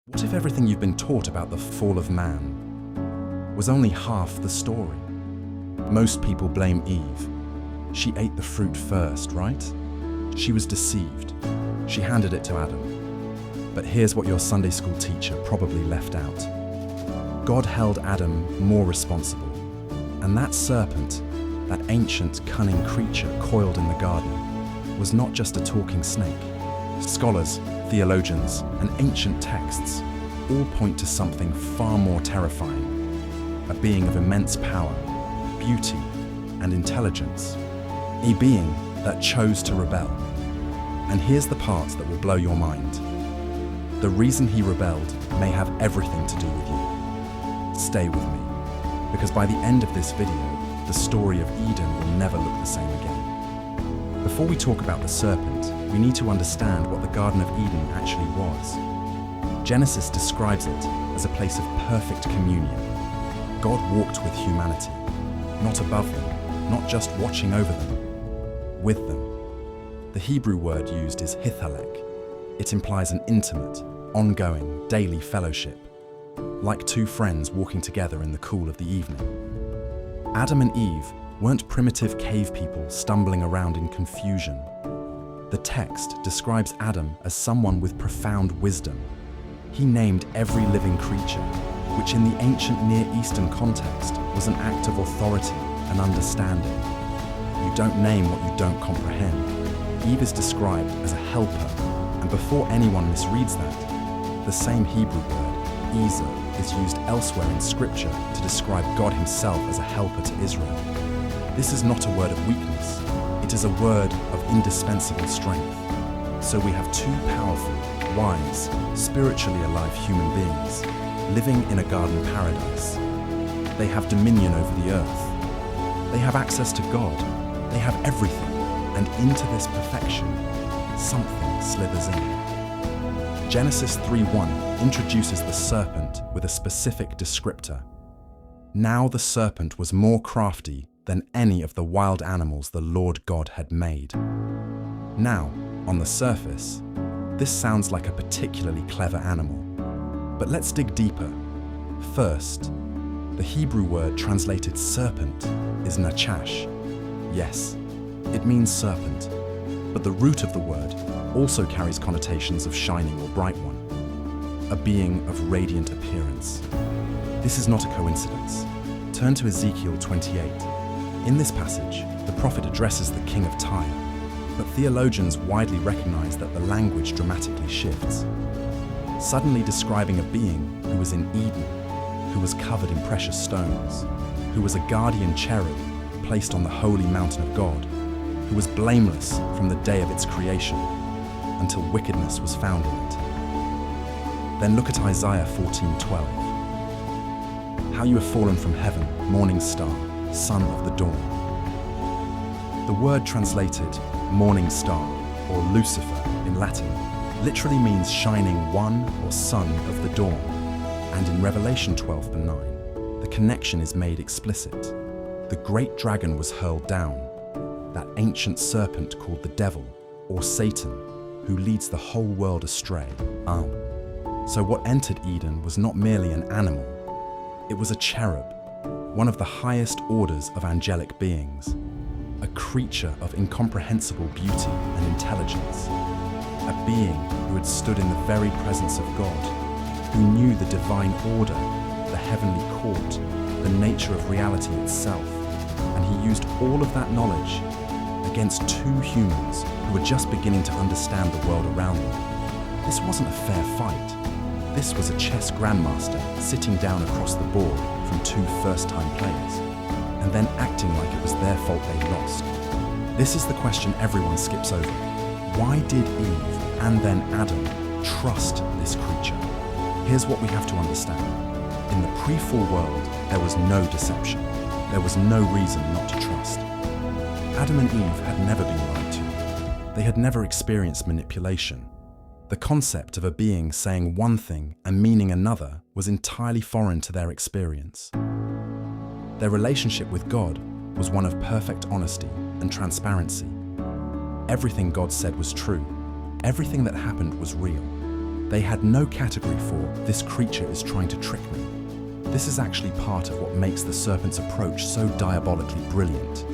What if everything you've been taught about the fall of man was only half the story? Most people blame Eve. She ate the fruit first, right? She was deceived. She handed it to Adam. But here's what your Sunday school teacher probably left out. God held Adam more responsible. And that serpent, that ancient, cunning creature coiled in the garden, was not just a talking snake. Scholars, theologians, and ancient texts all point to something far more terrifying, a being of immense power, beauty, and intelligence, a being that chose to rebel. And here's the part that will blow your mind. The reason he rebelled may have everything to do with you. Stay with me, because by the end of this video, the story of Eden will never look the same again. Before we talk about the serpent, we need to understand what the Garden of Eden actually was. Genesis describes it as a place of perfect communion. God walked with humanity, not above them, not just watching over them, with them. The Hebrew word used is hithalek. It implies an intimate, ongoing, daily fellowship, like two friends walking together in the cool of the evening. Adam and Eve weren't primitive cave people stumbling around in confusion. The text describes Adam as someone with profound wisdom. He named every living creature, which in the ancient Near Eastern context was an act of authority and understanding. You don't name what you don't comprehend. Eve is described as a helper, and before anyone misreads that, the same Hebrew word, Ezer, is used elsewhere in Scripture to describe God himself as a helper to Israel. This is not a word of weakness. It is a word of indispensable strength. So we have two powerful, wise, spiritually alive human beings living in a garden paradise. They have dominion over the earth. They have access to God. They have everything. And into this perfection, something slithers in. Genesis 3:1 introduces the serpent with a specific descriptor. Now the serpent was more crafty than any of the wild animals the Lord God had made. Now, on the surface, this sounds like a particularly clever animal. But let's dig deeper. First, the Hebrew word translated serpent is nachash. Yes, it means serpent, but the root of the word also carries connotations of shining or bright one, a being of radiant appearance. This is not a coincidence. Turn to Ezekiel 28. In this passage, the prophet addresses the king of Tyre, but theologians widely recognize that the language dramatically shifts, suddenly describing a being who was in Eden, who was covered in precious stones, who was a guardian cherub placed on the holy mountain of God, who was blameless from the day of its creation until wickedness was found in it. Then look at Isaiah 14:12. How you have fallen from heaven, morning star, son of the dawn. The word translated morning star or Lucifer in Latin literally means shining one or son of the dawn. And in Revelation 12:9, the connection is made explicit. The great dragon was hurled down, that ancient serpent called the devil, or Satan, who leads the whole world astray. So what entered Eden was not merely an animal, it was a cherub, one of the highest orders of angelic beings, a creature of incomprehensible beauty and intelligence, a being who had stood in the very presence of God, who knew the divine order, the heavenly court, the nature of reality itself, and he used all of that knowledge against two humans who were just beginning to understand the world around them. This wasn't a fair fight. This was a chess grandmaster sitting down across the board from two first-time players, and then acting like it was their fault they lost. This is the question everyone skips over. Why did Eve and then Adam trust this creature? Here's what we have to understand. In the pre-fall world, there was no deception. There was no reason not to trust. Adam and Eve had never been lied to. They had never experienced manipulation. The concept of a being saying one thing and meaning another was entirely foreign to their experience. Their relationship with God was one of perfect honesty and transparency. Everything God said was true. Everything that happened was real. They had no category for, "This creature is trying to trick me." This is actually part of what makes the serpent's approach so diabolically brilliant.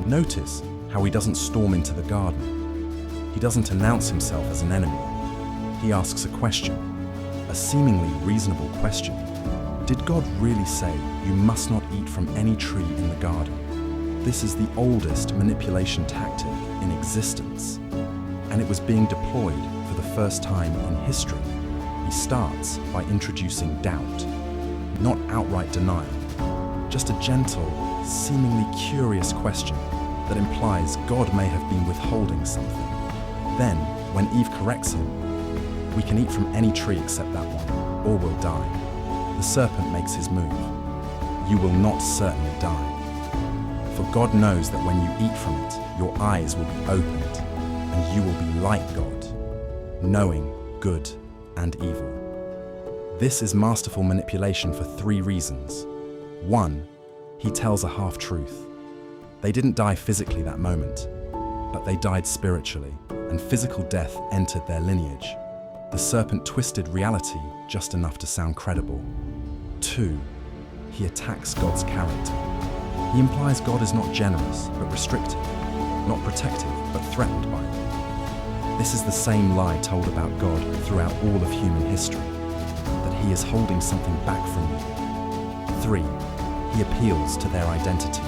Notice how he doesn't storm into the garden. He doesn't announce himself as an enemy. He asks a question, a seemingly reasonable question. Did God really say, "You must not eat from any tree in the garden"? This is the oldest manipulation tactic in existence, and it was being deployed for the first time in history. He starts by introducing doubt, not outright denial, just a gentle, seemingly curious question that implies God may have been withholding something. Then, when Eve corrects him, "We can eat from any tree except that one, or we'll die," the serpent makes his move. "You will not certainly die. For God knows that when you eat from it, your eyes will be opened, and you will be like God, knowing good and evil." This is masterful manipulation for 3 reasons. 1, he tells a half-truth. They didn't die physically that moment, but they died spiritually, and physical death entered their lineage. The serpent twisted reality just enough to sound credible. 2, he attacks God's character. He implies God is not generous, but restrictive, not protective, but threatened by it. This is the same lie told about God throughout all of human history, that he is holding something back from you. 3, he appeals to their identity.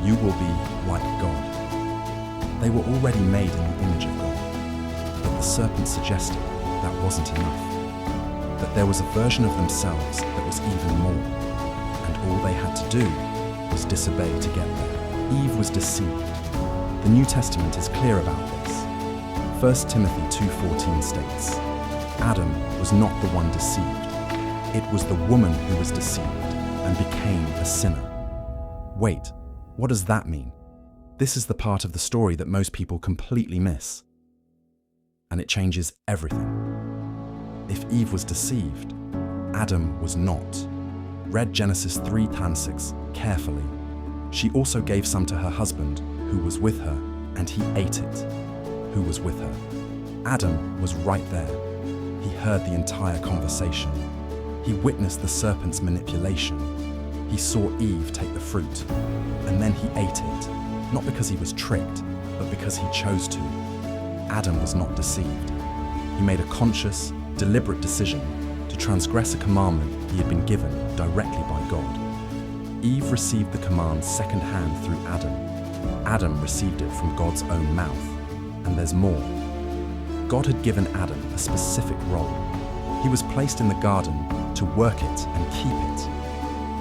You will be like God. They were already made in the image of God, but the serpent suggested that wasn't enough, that there was a version of themselves that was even more, and all they had to do was disobey to get there. Eve was deceived. The New Testament is clear about this. 1 Timothy 2:14 states, "Adam was not the one deceived. It was the woman who was deceived and became a sinner." Wait, what does that mean? This is the part of the story that most people completely miss. And it changes everything. If Eve was deceived, Adam was not. Read Genesis 3:6 carefully. She also gave some to her husband, who was with her, and he ate it, who was with her. Adam was right there. He heard the entire conversation. He witnessed the serpent's manipulation. He saw Eve take the fruit, and then he ate it, not because he was tricked, but because he chose to. Adam was not deceived. He made a conscious, deliberate decision to transgress a commandment he had been given directly by God. Eve received the command secondhand through Adam. Adam received it from God's own mouth. And there's more. God had given Adam a specific role. He was placed in the garden to work it and keep it.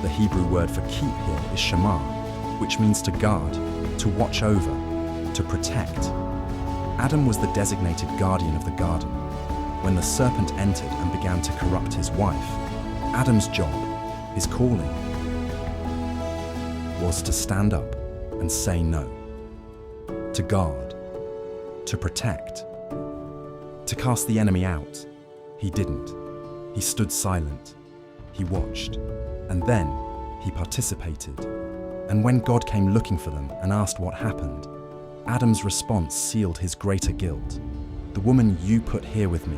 The Hebrew word for keep here is shema, which means to guard, to watch over, to protect. Adam was the designated guardian of the garden. When the serpent entered and began to corrupt his wife, Adam's job, his calling, was to stand up and say no, to guard, to protect, to cast the enemy out. He didn't. He stood silent. He watched. And then he participated. And when God came looking for them and asked what happened, Adam's response sealed his greater guilt. "The woman you put here with me,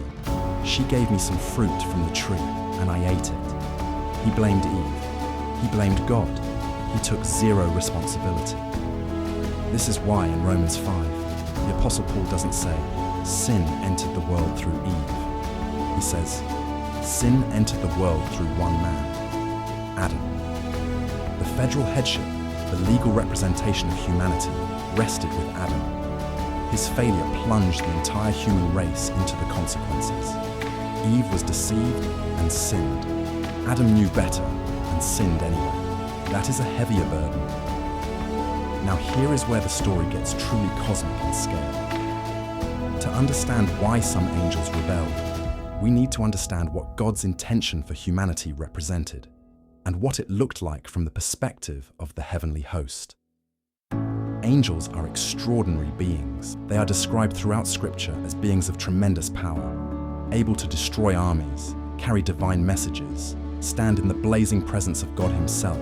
she gave me some fruit from the tree, and I ate it." He blamed Eve. He blamed God. He took zero responsibility. This is why in Romans 5, the Apostle Paul doesn't say, "Sin entered the world through Eve." He says, "Sin entered the world through one man, Adam." The federal headship, the legal representation of humanity, rested with Adam. His failure plunged the entire human race into the consequences. Eve was deceived and sinned. Adam knew better and sinned anyway. That is a heavier burden. Now here is where the story gets truly cosmic in scale. To understand why some angels rebelled, we need to understand what God's intention for humanity represented, and what it looked like from the perspective of the heavenly host. Angels are extraordinary beings. They are described throughout Scripture as beings of tremendous power, able to destroy armies, carry divine messages, stand in the blazing presence of God Himself.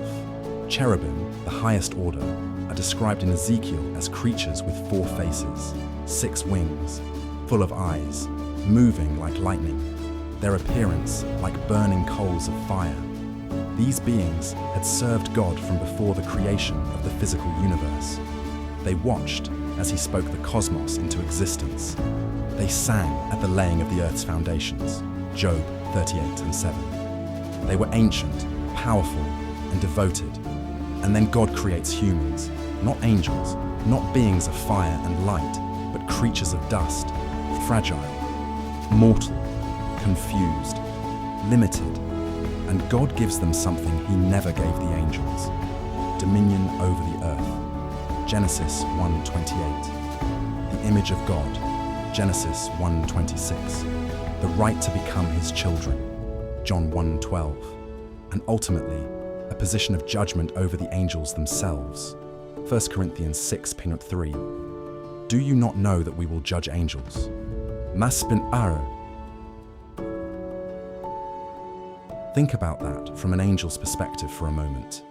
Cherubim, the highest order, are described in Ezekiel as creatures with 4 faces, 6 wings, full of eyes, moving like lightning. their appearance like burning coals of fire. These beings had served God from before the creation of the physical universe. They watched as he spoke the cosmos into existence. They sang at the laying of the earth's foundations, Job 38:7. They were ancient, powerful, and devoted. And then God creates humans, not angels, not beings of fire and light, but creatures of dust, fragile, mortal, confused, limited. And God gives them something he never gave the angels: dominion over the earth. Genesis 1:28. The image of God. Genesis 1:26. The right to become his children. John 1:12. And ultimately, a position of judgment over the angels themselves. 1 Corinthians 6:3. Do you not know that we will judge angels? Mas bin ara. Think about that from an angel's perspective for a moment.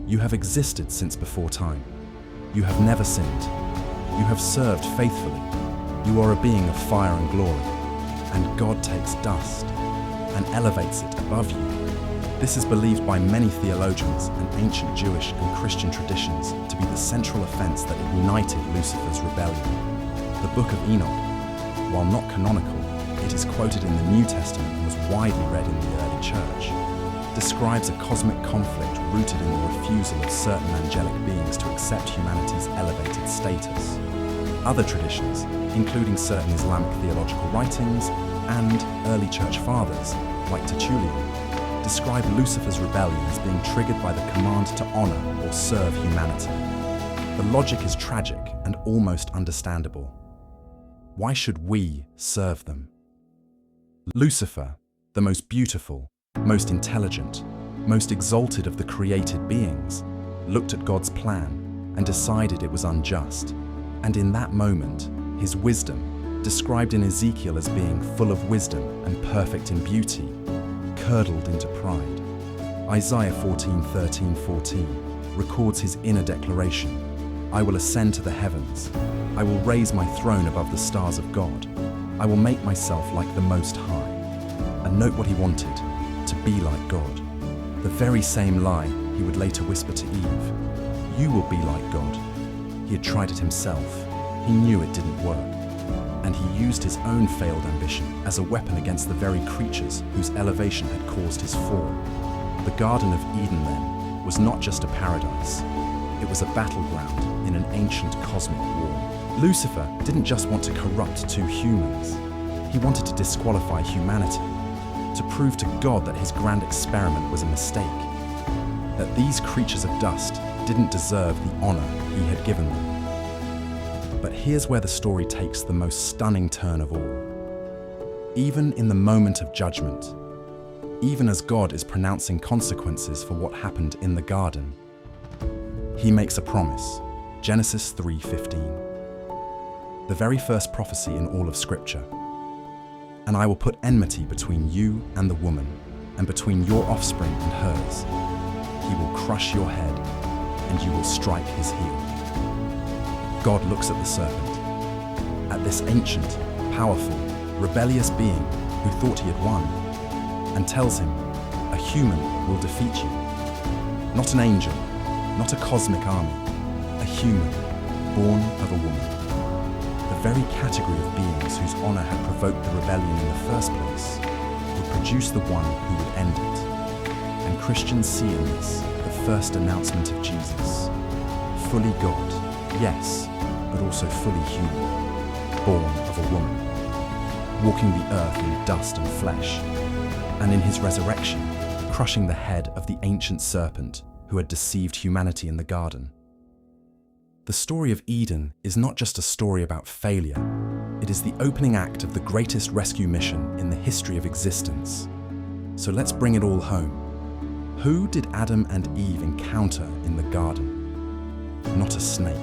You have existed since before time. You have never sinned. You have served faithfully. You are a being of fire and glory. And God takes dust and elevates it above you. This is believed by many theologians and ancient Jewish and Christian traditions to be the central offense that ignited Lucifer's rebellion. The Book of Enoch, while not canonical, it is quoted in the New Testament and was widely read in the early church, describes a cosmic conflict rooted in the refusal of certain angelic beings to accept humanity's elevated status. Other traditions, including certain Islamic theological writings and early church fathers, like Tertullian, describe Lucifer's rebellion as being triggered by the command to honor or serve humanity. The logic is tragic and almost understandable. Why should we serve them? Lucifer, the most beautiful, most intelligent, most exalted of the created beings, looked at God's plan and decided it was unjust. And in that moment, his wisdom, described in Ezekiel as being full of wisdom and perfect in beauty, curdled into pride. Isaiah 14:13-14 records his inner declaration: I will ascend to the heavens. I will raise my throne above the stars of God. I will make myself like the Most High. And note what he wanted: to be like God. The very same lie he would later whisper to Eve: you will be like God. He had tried it himself. He knew it didn't work. And he used his own failed ambition as a weapon against the very creatures whose elevation had caused his fall. The Garden of Eden, then, was not just a paradise. It was a battleground in an ancient cosmic war. Lucifer didn't just want to corrupt two humans. He wanted to disqualify humanity, to prove to God that his grand experiment was a mistake, that these creatures of dust didn't deserve the honor he had given them. But here's where the story takes the most stunning turn of all. Even in the moment of judgment, even as God is pronouncing consequences for what happened in the garden, he makes a promise. Genesis 3:15. The very first prophecy in all of Scripture. And I will put enmity between you and the woman, and between your offspring and hers. He will crush your head, and you will strike his heel. God looks at the serpent, at this ancient, powerful, rebellious being who thought he had won, and tells him, a human will defeat you. Not an angel, not a cosmic army, a human, born of a woman. The very category of beings whose honor had provoked the rebellion in the first place would produce the one who would end it. And Christians see in this the first announcement of Jesus. Fully God, yes, but also fully human, born of a woman, walking the earth in dust and flesh, and in his resurrection, crushing the head of the ancient serpent who had deceived humanity in the garden. The story of Eden is not just a story about failure, it is the opening act of the greatest rescue mission in the history of existence. So let's bring it all home. Who did Adam and Eve encounter in the garden? Not a snake.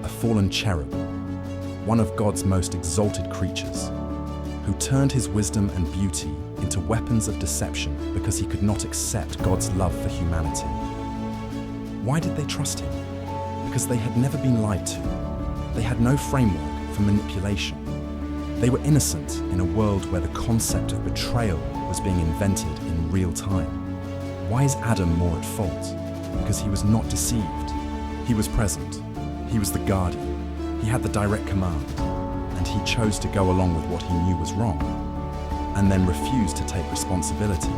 A fallen cherub, one of God's most exalted creatures, who turned his wisdom and beauty into weapons of deception because he could not accept God's love for humanity. Why did they trust him? Because they had never been lied to. They had no framework for manipulation. They were innocent in a world where the concept of betrayal was being invented in real time. Why is Adam more at fault? Because he was not deceived. He was present. He was the guardian. He had the direct command. And he chose to go along with what he knew was wrong, and then refused to take responsibility.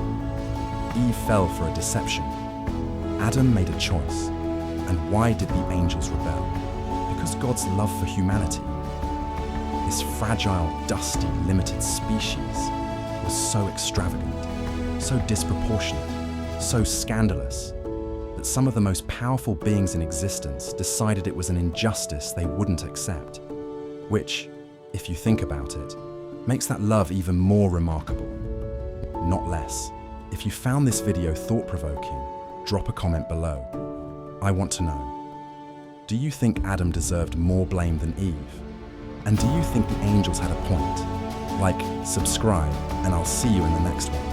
Eve fell for a deception. Adam made a choice. And why did the angels rebel? Because God's love for humanity, this fragile, dusty, limited species, was so extravagant, so disproportionate, so scandalous, that some of the most powerful beings in existence decided it was an injustice they wouldn't accept, which, if you think about it, makes that love even more remarkable, not less. If you found this video thought-provoking, drop a comment below. I want to know, do you think Adam deserved more blame than Eve? And do you think the angels had a point? Like, subscribe, and I'll see you in the next one.